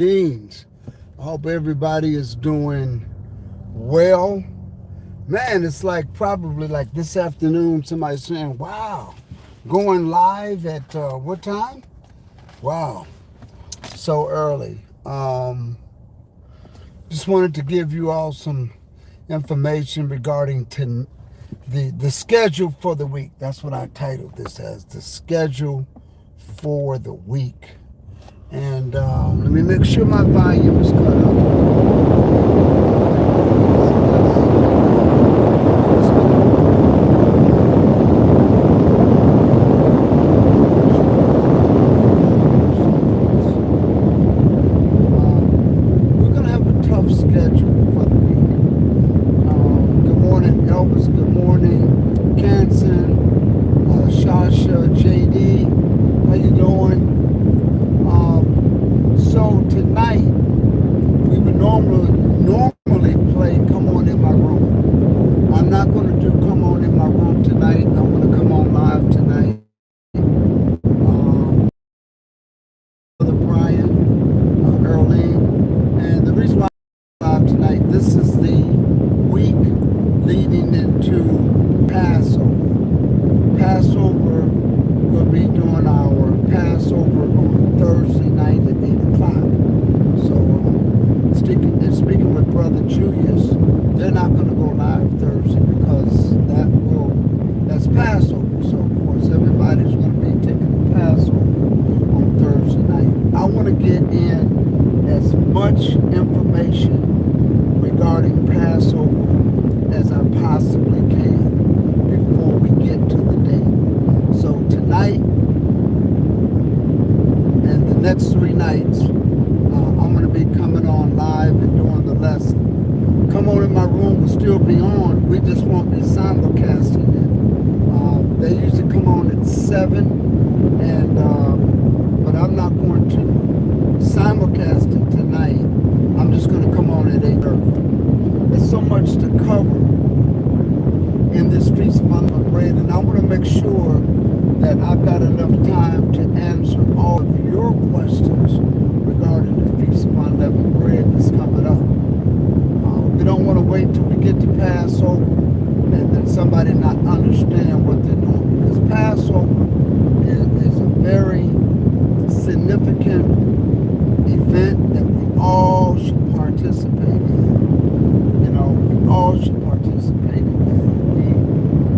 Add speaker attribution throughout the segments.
Speaker 1: Deans. I hope everybody is doing well. Man, it's like probably like this afternoon, somebody saying, wow, going live at what time? Wow, so early. Just wanted to give you all some information regarding the schedule for the week. That's what I titled this as, the schedule for the week. And let me make sure my volume is cut up. We're going to have a tough schedule for the week. Good morning, Elvis. Good morning, Canson, Shasha, JD. How you doing? So tonight, we would normally play Come On In My Room. I'm not going to do Come On In My Room tonight. I'm going to come on live tonight. Brother Brian, Earlene. And the reason why I'm live tonight, this is the week leading into Passover. Passover, we'll be doing our Passover on Thursday night at 8 o'clock. So, speaking with Brother Julius, they're not going to go live Thursday because that's Passover. So, of course, everybody's going to be taking the Passover on Thursday night. I want to get in as much information regarding Passover as I possibly can before we get to the day. So, tonight, and the next 3 nights, I'm going to be coming on live and doing the lesson. Come On In My Room will still be on. We just won't be simulcasting it. They usually come on at 7, but I'm not going to simulcast it tonight. I'm just going to come on at 8:30. There's so much to cover in this Feast of Unleavened Bread, and I want to make sure that I've got enough time to answer all of your questions regarding the Feast of Unleavened Bread that's coming up. We don't want to wait till we get to Passover and then somebody not understand what they're doing, because Passover is a very significant event that we all should participate in. You know, we all should participate in that. We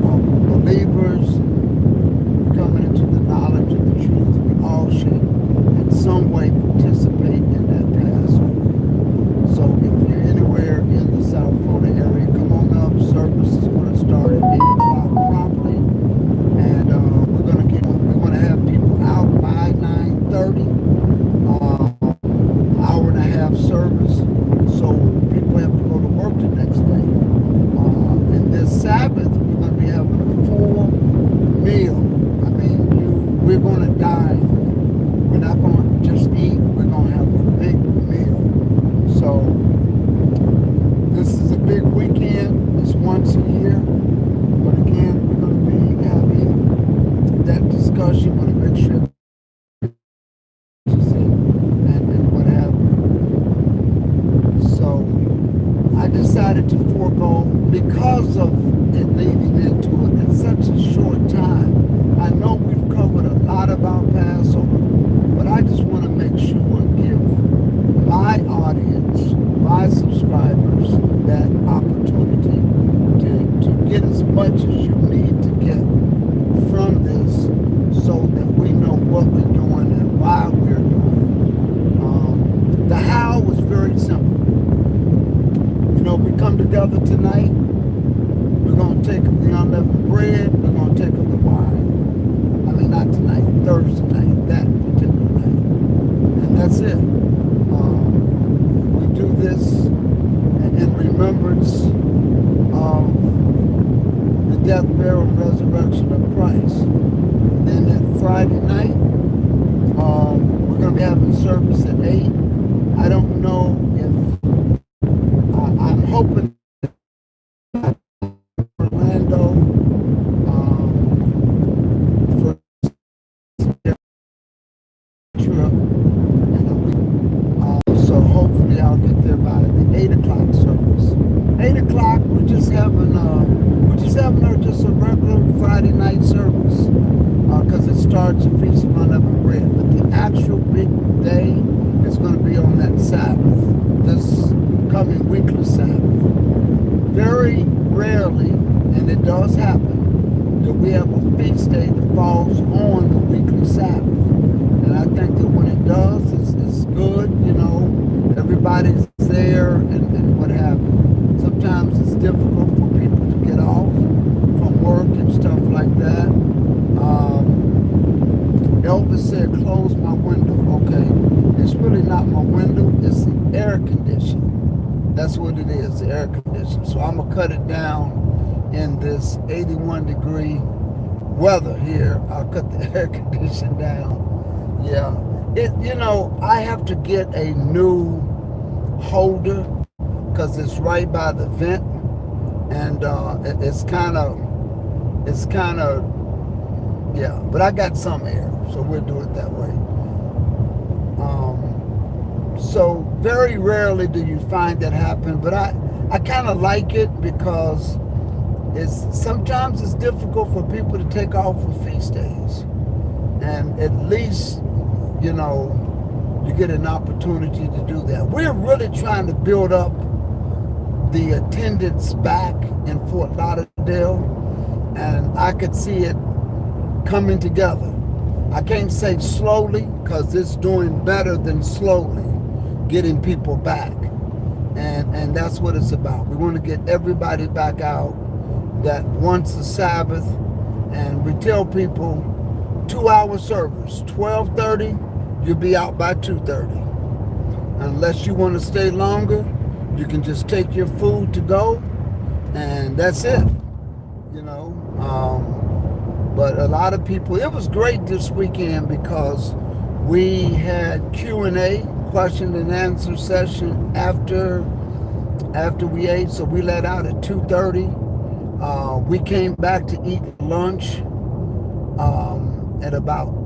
Speaker 1: are believers coming into the knowledge of the truth. We all should in some way participate in that Passover. So if you're anywhere in the South Florida area, come on up. Service is going to start at 8 o'clock promptly. And we're going to have people out by 9:30. Hour and a half service. So people have to go to work the next day. And this Sabbath, we're going to be having a full meal. I mean, we're going to dine. We're not going to just eat. We're going to have a big meal. So this is a big weekend. It's once a year. But again, we're going to be having that discussion. We're going to make sure and what have you. So I decided to forego, because of it leading into it in such a short time. I know we've covered a lot about Passover, but I just want to make sure and give my audience, my subscribers, that opportunity to get as much as you need to get from this, so that we know what we're doing and why we're doing it. The how was very simple. You know, we come together tonight. We're going to take up the unleavened bread. We're going to take up the wine. I mean, not tonight, Thursday night, that particular night. And that's it. We do this in remembrance of the death, burial, and resurrection of Christ. And then that Friday night, we're going to be having service at 8. I don't know if, I'm hoping Orlando for a trip, and 8 o'clock service. 8 o'clock, we're just having just a regular Friday night service because it starts the Feast of Unleavened Bread. But the actual big day is going to be on that Sabbath, this coming weekly Sabbath. Very rarely, and it does happen, that we have a feast day that falls on the weekly Sabbath. And I think that when it does, it's good, you know, everybody's there and what have you. Sometimes it's difficult for people to get off from work and stuff like that. Elvis said, close my window. Okay, it's really not my window, it's the air conditioner. That's what it is, the air conditioner. So I'm gonna cut it down in this 81 degree weather here. I'll cut the air conditioner down. Yeah, you know, I have to get a new holder because it's right by the vent, and it's kind of, yeah. But I got some air, so we'll do it that way. So very rarely do you find that happen, but I kind of like it because sometimes it's difficult for people to take off for feast days, and at least, you know, you get an opportunity to do that. We're really trying to build up the attendance back in Fort Lauderdale, and I could see it coming together. I can't say slowly because it's doing better than slowly getting people back, and that's what it's about. We want to get everybody back out that wants the Sabbath, and we tell people 2-hour service, 12:30. You'll be out by 2:30. Unless you want to stay longer, you can just take your food to go, and that's it. You know, but a lot of people, it was great this weekend because we had Q&A, question and answer session after we ate. So we let out at 2:30. We came back to eat lunch at about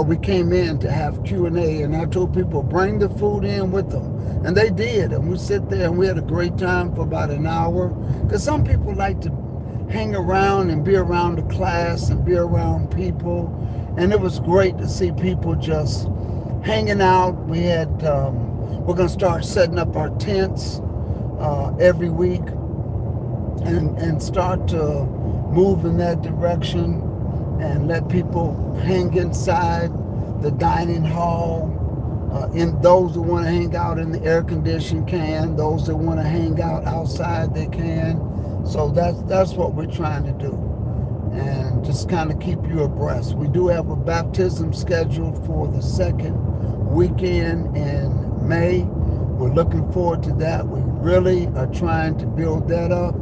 Speaker 1: we came in to have Q&A, and I told people bring the food in with them, and they did, and we sit there and we had a great time for about an hour, because some people like to hang around and be around the class and be around people, and it was great to see people just hanging out. We had we're going to start setting up our tents every week and start to move in that direction and let people hang inside the dining hall. And those who want to hang out in the air condition can. Those that want to hang out outside, they can. So that's what we're trying to do, and just kind of keep you abreast. We do have a baptism scheduled for the second weekend in May. We're looking forward to that. We really are trying to build that up.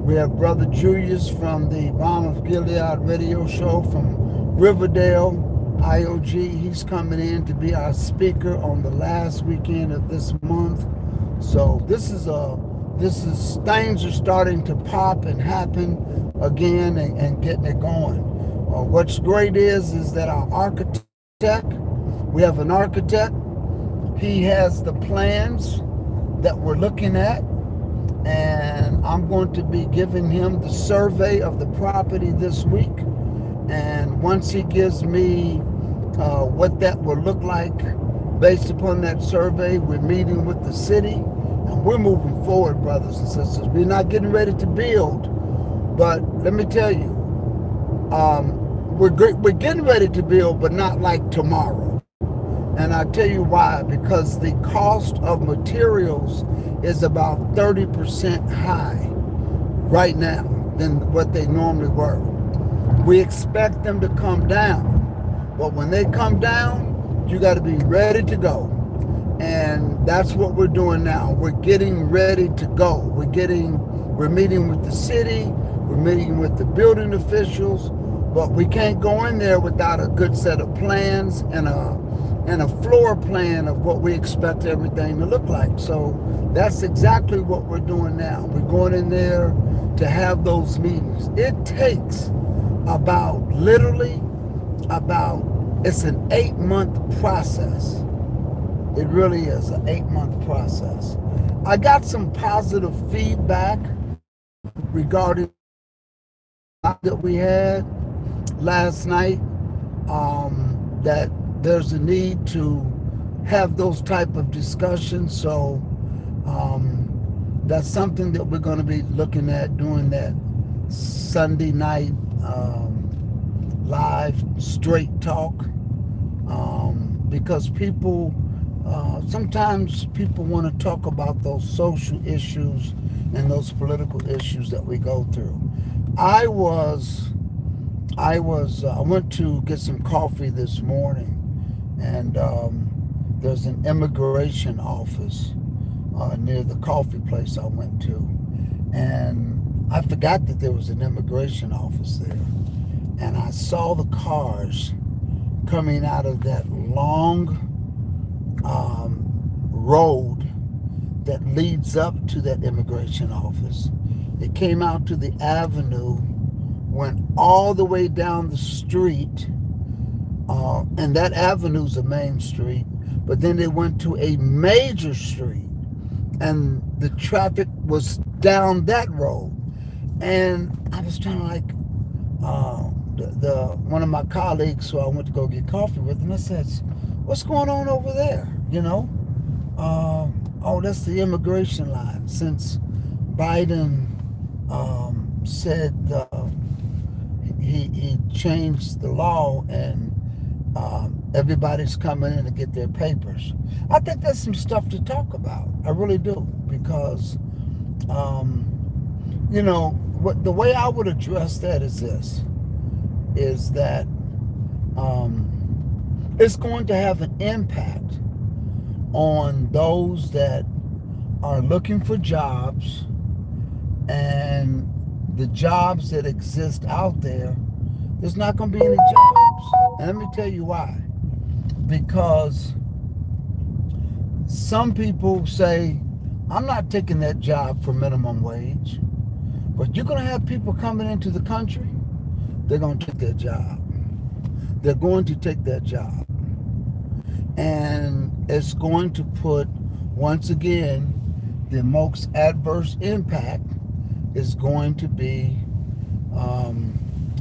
Speaker 1: We have Brother Julius from the Balm of Gilead radio show from Riverdale, IOG. He's coming in to be our speaker on the last weekend of this month. So this is things are starting to pop and happen again and getting it going. What's great is that our architect, we have an architect. He has the plans that we're looking at, and I'm going to be giving him the survey of the property this week. And once he gives me what that will look like based upon that survey, we're meeting with the city, and we're moving forward, brothers and sisters. We're not getting ready to build, but let me tell you, we're getting ready to build, but not like tomorrow. And I'll tell you why, because the cost of materials is about 30% high right now than what they normally were. We expect them to come down, but when they come down, you got to be ready to go. And that's what we're doing now. We're getting ready to go. We're meeting with the city, we're meeting with the building officials, but we can't go in there without a good set of plans and a floor plan of what we expect everything to look like. So that's exactly what we're doing now. We're going in there to have those meetings. It takes literally about, it's an 8-month process It really is an 8-month process. I got some positive feedback regarding that we had last night, that there's a need to have those type of discussions. So that's something that we're going to be looking at doing that Sunday night live straight talk, because people sometimes people want to talk about those social issues and those political issues that we go through. I went to get some coffee this morning, and there's an immigration office near the coffee place I went to, and I forgot that there was an immigration office there, and I saw the cars coming out of that long road that leads up to that immigration office. It came out to the avenue, went all the way down the street, and that avenue's a main street, but then they went to a major street, and the traffic was down that road. And I was trying to the one of my colleagues who I went to go get coffee with, and I said, "What's going on over there?" Oh, that's the immigration line. Since Biden said he changed the law, and everybody's coming in to get their papers. I think that's some stuff to talk about. I really do, because the way I would address that is this: is that it's going to have an impact on those that are looking for jobs, and the jobs that exist out there, there's not going to be any jobs. And let me tell you why. Because some people say, I'm not taking that job for minimum wage, but you're going to have people coming into the country, they're going to take their job. They're going to take that job. And it's going to put, once again, the most adverse impact is going to be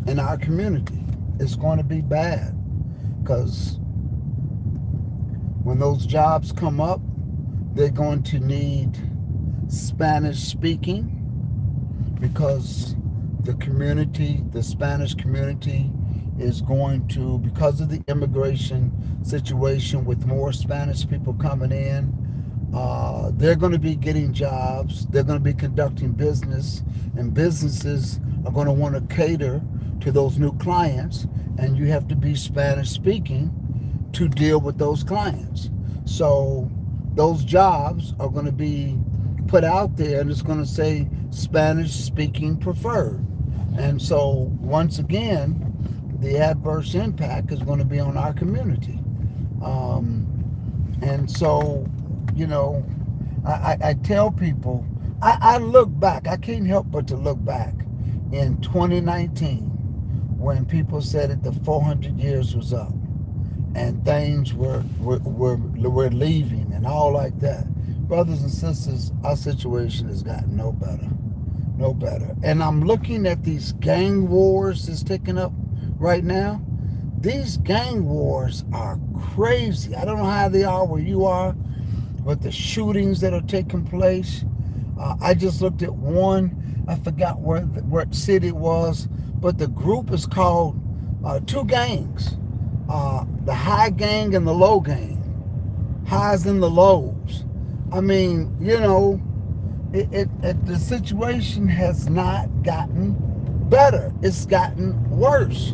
Speaker 1: in our community. It's going to be bad, because when those jobs come up, they're going to need Spanish speaking, because the Spanish community is going to, because of the immigration situation with more Spanish people coming in, they're going to be getting jobs, they're going to be conducting business, and businesses are going to want to cater to those new clients, and you have to be Spanish speaking to deal with those clients. So those jobs are going to be put out there, and it's going to say Spanish speaking preferred. And so once again, the adverse impact is going to be on our community. And so, I tell people, I look back, I can't help but to look back in 2019, when people said that the 400 years was up and things were leaving and all like that. Brothers and sisters, our situation has gotten no better. And I'm looking at these gang wars that's taking up right now. These gang wars are crazy. I don't know how they are where you are, but the shootings that are taking place. I just looked at one. I forgot what city it was, but the group is called two gangs, the high gang and the low gang. Highs and the lows. I mean, the situation has not gotten better. It's gotten worse,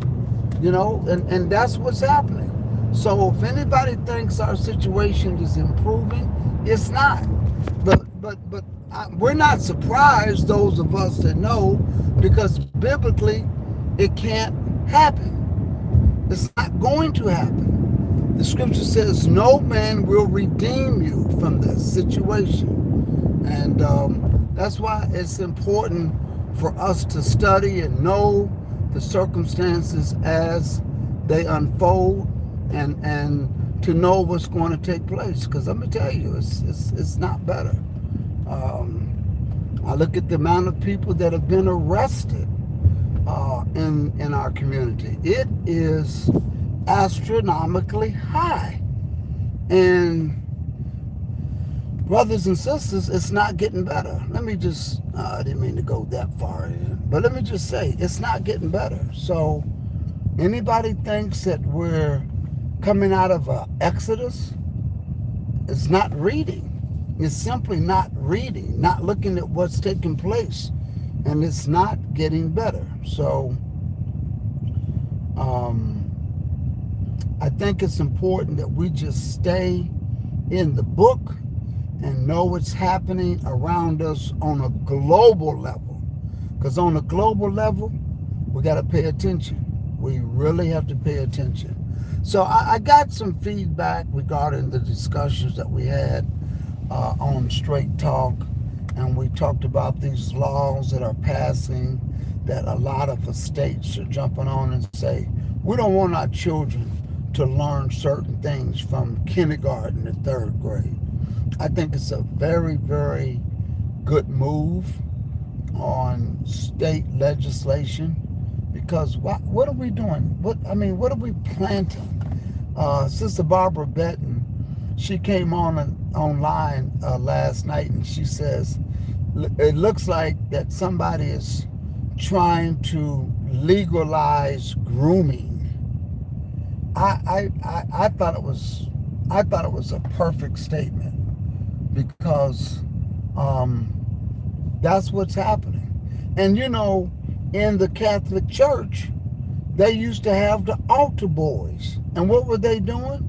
Speaker 1: and that's what's happening. So if anybody thinks our situation is improving, it's not. But we're not surprised, those of us that know, because biblically it can't happen. It's not going to happen. The scripture says no man will redeem you from this situation. And that's why it's important for us to study and know the circumstances as they unfold, and to know what's going to take place. Because let me tell you, it's not better. I look at the amount of people that have been arrested in our community. It is astronomically high. And brothers and sisters, it's not getting better. Let me just, I didn't mean to go that far in, but let me just say, it's not getting better. So anybody thinks that we're coming out of an exodus, it's not reading. It's simply not reading, not looking at what's taking place. And it's not getting better. So I think it's important that we just stay in the book and know what's happening around us on a global level. Because on a global level, we got to pay attention. We really have to pay attention. So I got some feedback regarding the discussions that we had on Straight Talk. And we talked about these laws that are passing that a lot of the states are jumping on and say, we don't want our children to learn certain things from kindergarten to third grade. I think it's a very, very good move on state legislation, because what are we doing? What are we planting? Sister Barbara Benton, she came online last night, and she says it looks like that somebody is trying to legalize grooming. I thought it was a perfect statement, because that's what's happening. And you know, in the Catholic Church, they used to have the altar boys. And what were they doing?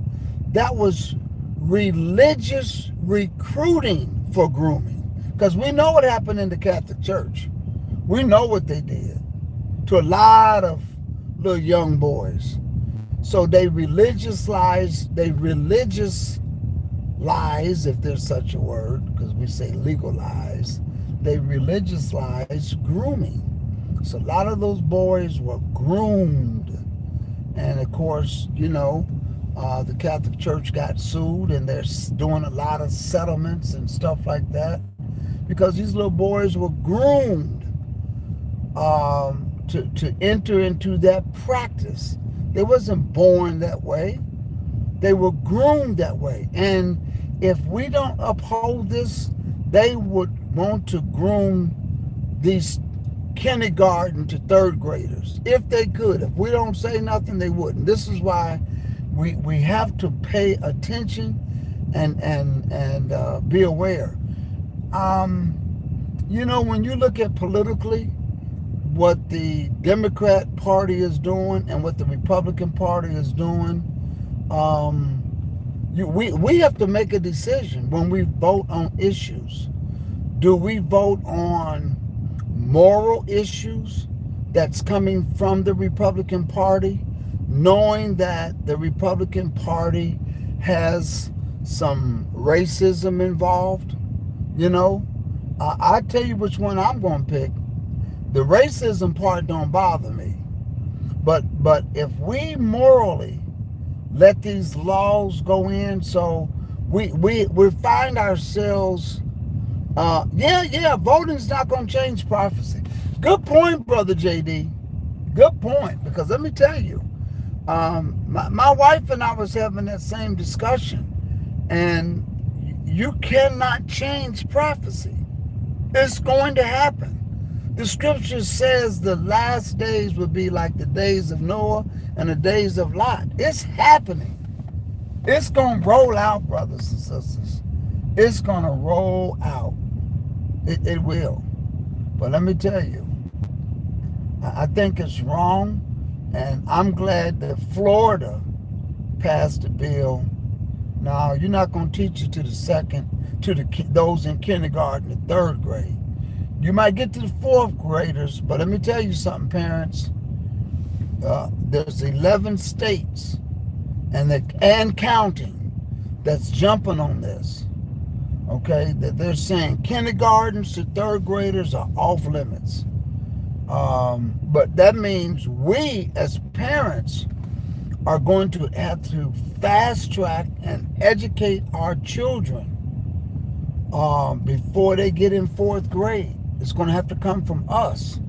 Speaker 1: That was religious recruiting for grooming. Because we know what happened in the Catholic Church. We know what they did to a lot of little young boys. So they religious-lies, if there's such a word, because we say legalize, they religious-lies grooming. So a lot of those boys were groomed. And of course, you know, the Catholic Church got sued, and they're doing a lot of settlements and stuff like that, because these little boys were groomed to enter into that practice. They wasn't born that way. They were groomed that way. And if we don't uphold this, they would want to groom these kindergarten to third graders if they could. If we don't say nothing, they wouldn't. This is why we have to pay attention and be aware. You know, when you look at politically what the Democrat Party is doing and what the Republican Party is doing, we have to make a decision when we vote on issues. Do we vote on moral issues that's coming from the Republican Party, knowing that the Republican Party has some racism involved? You know, I tell you which one I'm going to pick. The racism part don't bother me. But if we morally let these laws go in, so we find ourselves, voting's not going to change prophecy. Good point, Brother JD. Good point, because let me tell you, my wife and I was having that same discussion, and you cannot change prophecy. It's going to happen. The scripture says the last days will be like the days of Noah and the days of Lot. It's happening. It's going to roll out, brothers and sisters. It's going to roll out. It will. But let me tell you, I think it's wrong, and I'm glad that Florida passed a bill. Now, you're not going to teach it to those in kindergarten and third grade. You might get to the fourth graders, but let me tell you something, parents. There's 11 states and counting that's jumping on this. Okay, that they're saying kindergartens to third graders are off limits. But that means we as parents are going to have to fast track and educate our children before they get in 4th grade. It's going to have to come from us,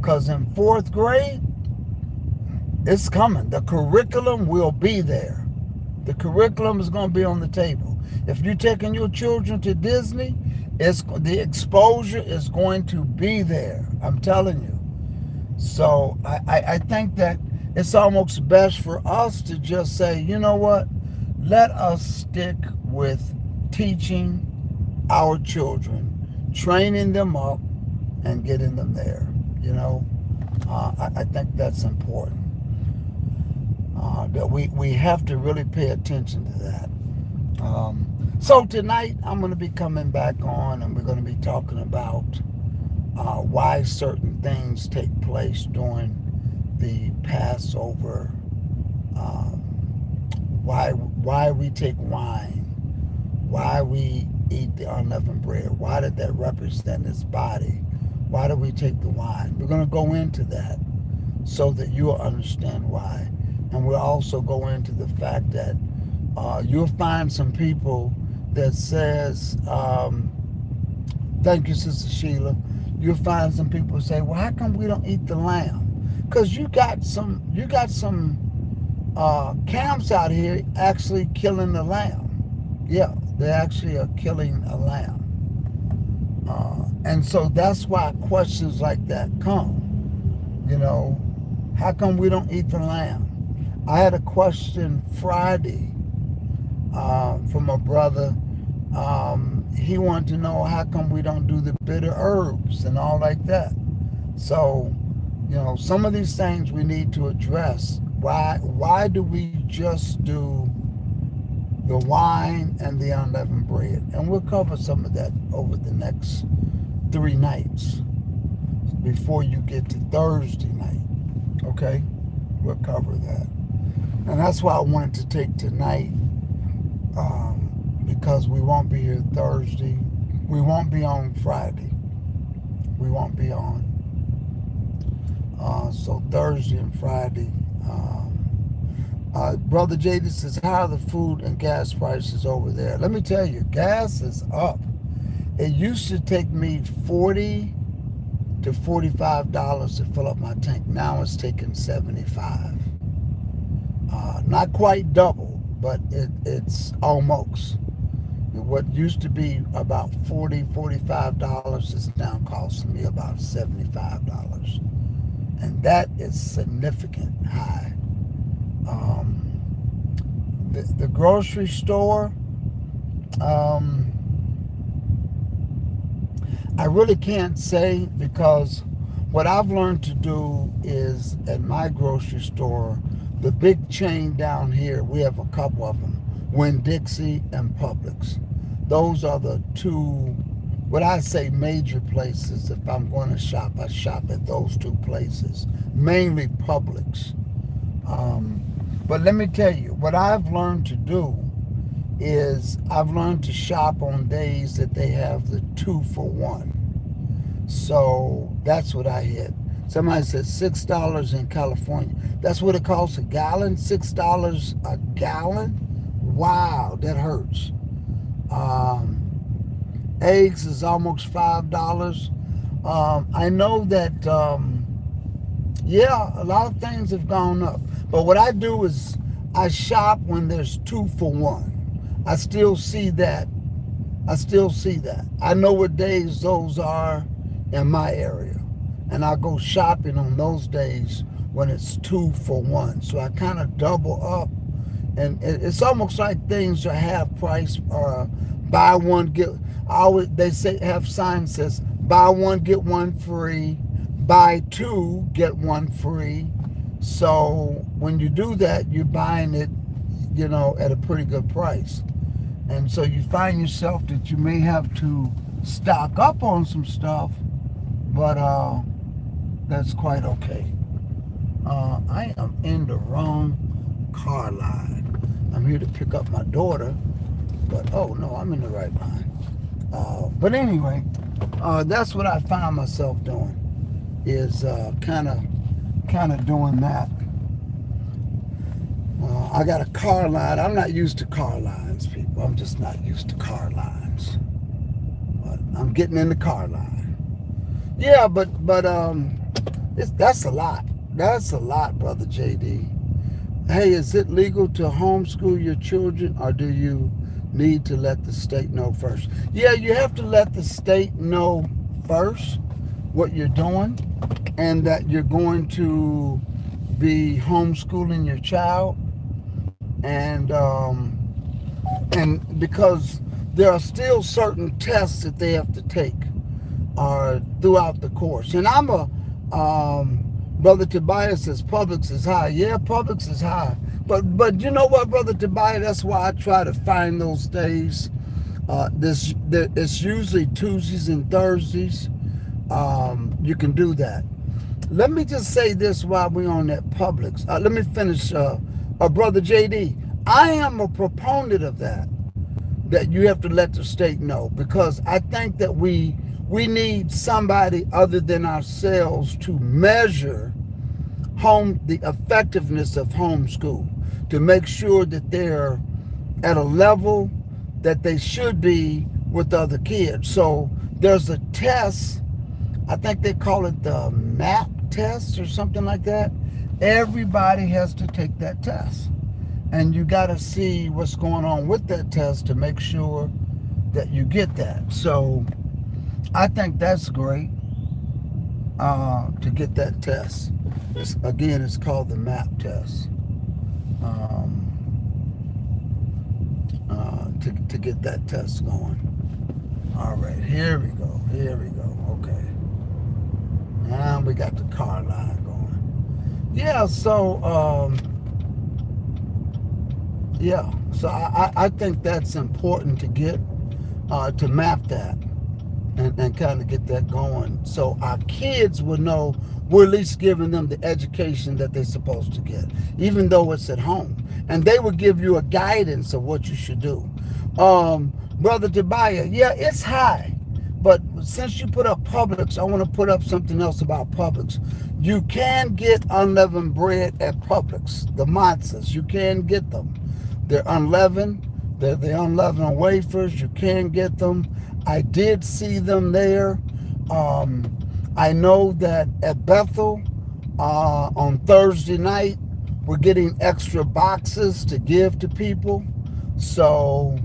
Speaker 1: because in 4th grade, it's coming. The curriculum will be there. The curriculum is going to be on the table. If you're taking your children to Disney, the exposure is going to be there. I'm telling you. So I think that it's almost best for us to just say, you know what? Let us stick with teaching our children, training them up, and getting them there. You know, I think that's important. That we have to really pay attention to that. So tonight I'm going to be coming back on, and we're going to be talking about why certain things take place during the Passover. Why we take wine, why we eat the unleavened bread, why did that represent his body, why do we take the wine? We're going to go into that so that you'll understand why. And we'll also go into the fact that you'll find some people that says, thank you, Sister Sheila. You'll find some people say, well, how come we don't eat the lamb? Because you got some camps out here actually killing the lamb. Yeah, they actually are killing a lamb. And so that's why questions like that come. You know, how come we don't eat the lamb? I had a question Friday from a brother. He wanted to know how come we don't do the bitter herbs and all like that. So, you know, some of these things we need to address. Why do we just do the wine and the unleavened bread? And we'll cover some of that over the next 3 nights before you get to Thursday night. Okay? We'll cover that. And that's why I wanted to take tonight, because we won't be here Thursday. We won't be on Friday. We won't be on. So Thursday and Friday. Brother JD says, how are the food and gas prices over there? Let me tell you, gas is up. It used to take me $40 to $45 to fill up my tank. Now it's taking $75. Not quite double, but it's almost. What used to be about $40, $45 is now costing me about $75. And that is significant high. The grocery store, I really can't say, because what I've learned to do is at my grocery store, the big chain down here, we have a couple of them, Winn-Dixie and Publix. Those are the 2, what I say, major places. If I'm going to shop, I shop at those 2 places, mainly Publix. But let me tell you, what I've learned to do is I've learned to shop on days that they have the 2-for-1. So that's what I hit. Somebody said $6 in California. That's what it costs a gallon? $6 a gallon? Wow, that hurts. Eggs is almost $5. I know that, a lot of things have gone up. But what I do is I shop when there's 2-for-1. I still see that. I know what days those are in my area. And I go shopping on those days when it's 2-for-1. So I kind of double up. And it's almost like things are half price, or buy one, get, they say, have signs says, buy one, get one free, buy 2, get 1 free. So when you do that, you're buying it, you know, at a pretty good price. And so you find yourself that you may have to stock up on some stuff, but that's quite okay. I am in the wrong car line. I'm here to pick up my daughter, but oh no, I'm in the right line. But anyway, that's what I find myself doing, is kind of doing that. I got a car line. I'm not used to car lines, people. I'm just not used to car lines. But I'm getting in the car line. Yeah, but that's a lot. That's a lot, Brother JD. Hey, is it legal to homeschool your children, or do you need to let the state know first? Yeah, you have to let the state know first what you're doing, and that you're going to be homeschooling your child, and because there are still certain tests that they have to take throughout the course. And I'm a Brother Tobias says Publix is high. Yeah, Publix is high. But you know what, Brother Tobias? That's why I try to find those days. It's usually Tuesdays and Thursdays. You can do that. Let me just say this while we're on that Publix. Let me finish, Brother JD. I am a proponent of that you have to let the state know, because I think that we need somebody other than ourselves to measure the effectiveness of homeschool, to make sure that they're at a level that they should be with other kids. So there's a test, I think they call it the MAP test or something like that. Everybody has to take that test. And you got to see what's going on with that test to make sure that you get that. So I think that's great, to get that test. It's called the MAP test. To get that test going. All right, here we go. Okay. Now we got the car line going. Yeah, so I think that's important to get, to map that and kind of get that going, so our kids will know we're at least giving them the education that they're supposed to get, even though it's at home. And they will give you a guidance of what you should do. Brother Tobias, yeah, it's high. But since you put up Publix, I want to put up something else about Publix. You can get unleavened bread at Publix, the matzahs. You can get them. They're unleavened. They're the unleavened wafers. You can get them. I did see them there. I know that at Bethel, on Thursday night, we're getting extra boxes to give to people. So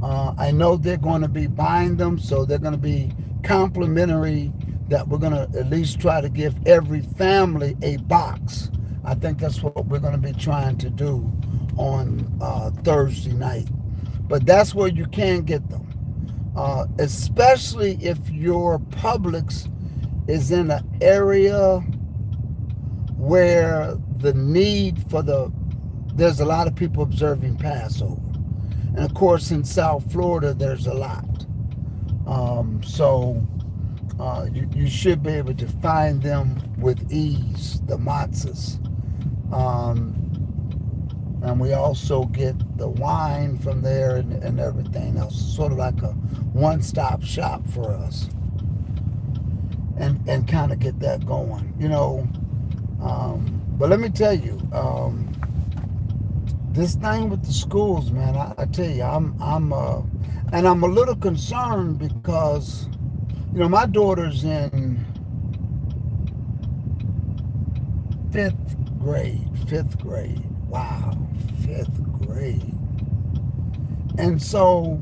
Speaker 1: I know they're going to be buying them. So they're going to be complimentary, that we're going to at least try to give every family a box. I think that's what we're going to be trying to do on Thursday night. But that's where you can get them. Especially if your Publix is in an area where the need for there's a lot of people observing Passover. And of course in South Florida there's a lot. So you should be able to find them with ease, the matzahs. And we also get the wine from there and everything else. It's sort of like a one-stop shop for us. And kind of get that going, you know. But let me tell you, this thing with the schools, man, I tell you, I'm a little concerned because, you know, my daughter's in fifth grade. Wow, fifth grade. And so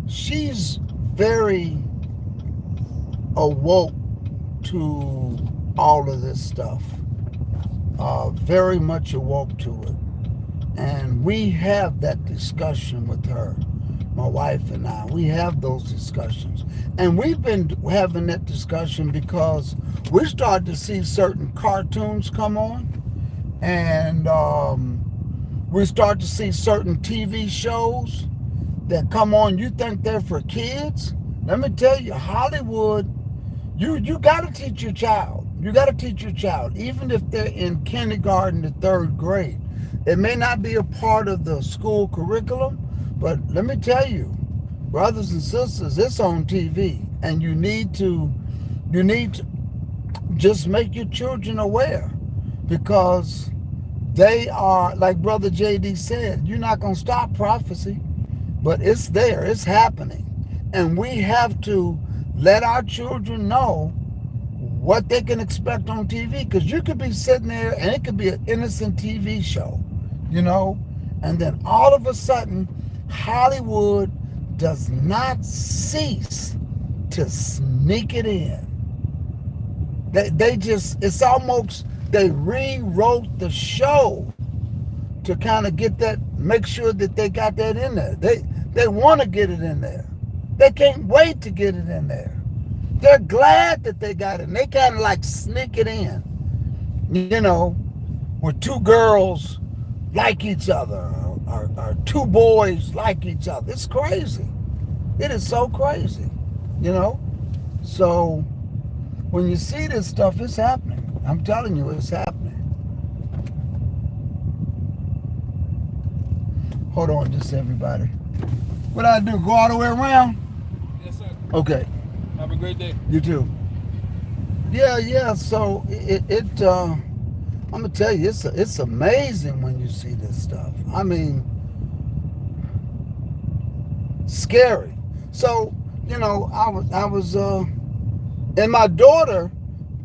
Speaker 1: she's very awoke to all of this stuff, very much awoke to it. And we have that discussion with her, my wife and I. We have those discussions. And we've been having that discussion because we started to see certain cartoons come on, and we start to see certain TV shows that come on. You think they're for kids? Let me tell you, Hollywood, you got to teach your child. You got to teach your child, even if they're in kindergarten to third grade. It may not be a part of the school curriculum, but let me tell you, brothers and sisters, it's on TV, and you need to just make your children aware, because they are, like Brother JD said, you're not going to stop prophecy, but it's there, it's happening. And we have to let our children know what they can expect on TV, because you could be sitting there and it could be an innocent TV show, you know, and then all of a sudden Hollywood does not cease to sneak it in. They just, it's almost, they rewrote the show to kind of get that, make sure that they got that in there. They want to get it in there. They can't wait to get it in there. They're glad that they got it. And they kind of like sneak it in, you know, where two girls like each other, or two boys like each other. It's crazy. It is so crazy, you know. So when you see this stuff, it's happening. I'm telling you, it's happening. Hold on just everybody. What I do, go all the way around?
Speaker 2: Yes, sir.
Speaker 1: Okay.
Speaker 2: Have a great day.
Speaker 1: You too. Yeah, so I'm gonna tell you, it's amazing when you see this stuff. I mean, scary. So, you know, I was and my daughter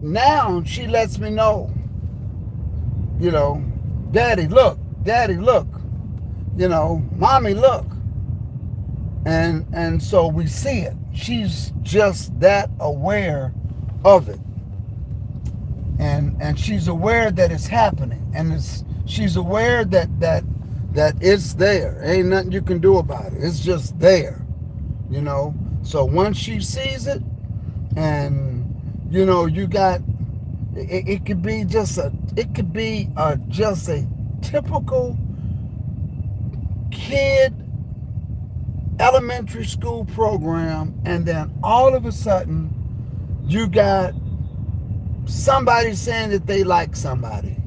Speaker 1: now, she lets me know, you know, Daddy look, you know, Mommy look. And so we see it. She's just that aware of it. And she's aware that it's happening. And she's aware that it's there. Ain't nothing you can do about it. It's just there. You know? So once she sees it, and you know, you got it could be just a typical kid elementary school program, and then all of a sudden you got somebody saying that they like somebody,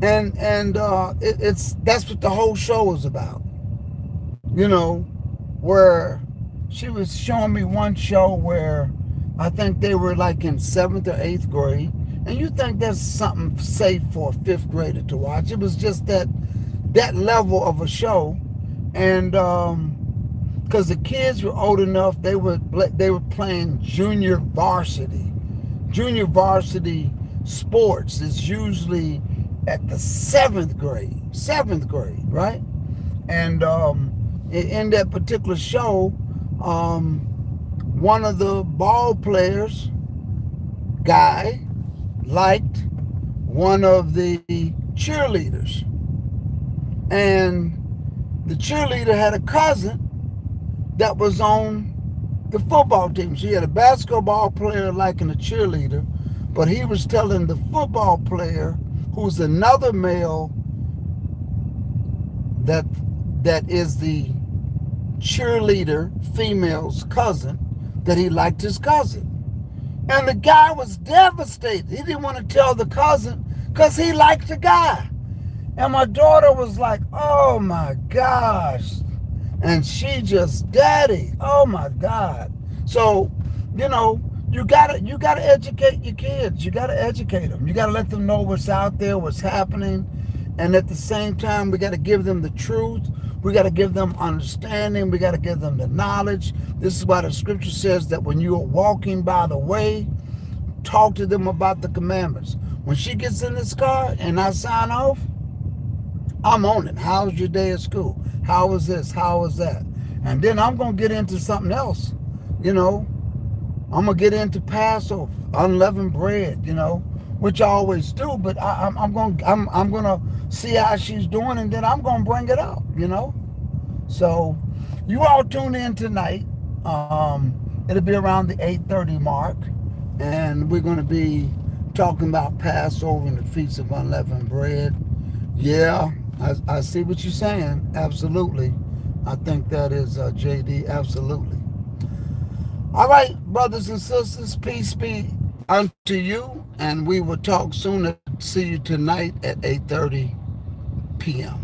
Speaker 1: and that's what the whole show was about, you know, where she was showing me one show where I think they were like in 7th or 8th grade, and you think that's something safe for a 5th grader to watch. It was just that level of a show. And because the kids were old enough, they were playing junior varsity sports. Is usually at the 7th grade, right? And in that particular show, one of the ball players guy liked one of the cheerleaders, and the cheerleader had a cousin that was on the football team. So he had a basketball player liking a cheerleader, but he was telling the football player, who's another male that is the cheerleader female's cousin, that he liked his cousin. And the guy was devastated. He didn't want to tell the cousin because he liked the guy. And my daughter was like, oh my gosh. And she just, Daddy, oh my God. So, you know, you gotta educate your kids. You gotta educate them. You gotta let them know what's out there, what's happening. And at the same time, we gotta give them the truth. We gotta give them understanding. We gotta give them the knowledge. This is why the scripture says that when you are walking by the way, talk to them about the commandments. When she gets in this car and I sign off, I'm on it. How's your day at school? How was this? How was that? And then I'm going to get into something else. You know, I'm going to get into Passover, unleavened bread, you know, which I always do, but I'm going to see how she's doing, and then I'm going to bring it up, you know. So you all tune in tonight. It'll be around the 8:30 mark, and we're going to be talking about Passover and the Feast of Unleavened Bread. Yeah, I see what you're saying. Absolutely. I think that is JD. Absolutely. All right, brothers and sisters, peace be unto you, and we will talk soon. See you tonight at 8:30 p.m.